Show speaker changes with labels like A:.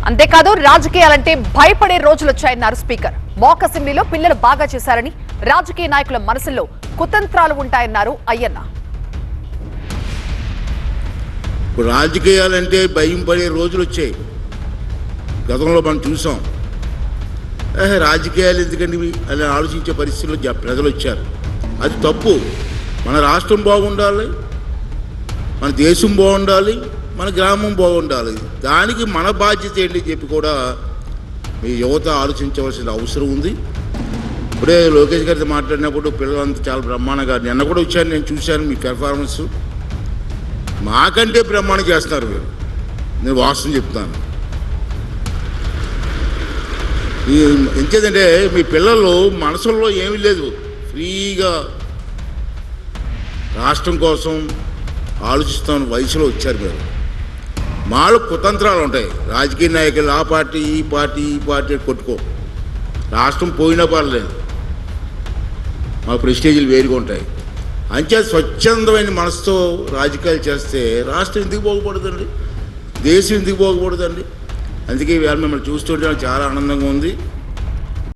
A: అంతేకాదు రాజకీయాలంటే భయపడే రోజులు వచ్చాయన్నారు స్పీకర్. మాక్ అసెంబ్లీలో పిల్లలు బాగా చేశారని, రాజకీయ నాయకుల మనసుల్లో కుతంత్రాలు ఉంటాయన్నారు అయ్యన్న.
B: రాజకీయాలంటే భయం పడే రోజులు వచ్చాయి. గతంలో మనం చూసాం. రాజకీయాలు ఎందుకండి అని ఆలోచించే పరిస్థితుల్లో ప్రజలు వచ్చారు. అది తప్పు. మన రాష్ట్రం బాగుండాలి, మన దేశం బాగుండాలి, మన గ్రామం బాగుండాలి. దానికి మన బాధ్యత ఏంటి చెప్పి కూడా మీ యువత ఆలోచించవలసిన అవసరం ఉంది. ఇప్పుడే లోకేష్ గారితో మాట్లాడినప్పుడు పిల్లలంతా చాలా బ్రహ్మాండంగా, నిన్న కూడా వచ్చాను, నేను చూశాను మీ పెర్ఫార్మెన్స్. మాకంటే బ్రహ్మాండం చేస్తున్నారు మీరు. నేను వాస్తవం చెప్తాను. ఎంచేదంటే మీ పిల్లలు మనసుల్లో ఏమీ లేదు, ఫ్రీగా రాష్ట్రం కోసం ఆలోచిస్తాను వయసులో వచ్చారు మీరు. మాలో కుతంత్రాలు ఉంటాయి. రాజకీయ నాయకులు ఆ పార్టీ ఈ పార్టీ ఈ పార్టీ కొట్టుకో, రాష్ట్రం పోయినా పర్లేదు, మా ప్రెస్టేజీలు వేరుగా ఉంటాయి. అంచే స్వచ్ఛందమైన మనసుతో రాజకీయాలు చేస్తే రాష్ట్రం ఎందుకు బాగుపడుతుంది, దేశం ఎందుకు బాగుపడుతుంది. అందుకే ఇవాళ మిమ్మల్ని చూస్తుంటే చాలా ఆనందంగా ఉంది.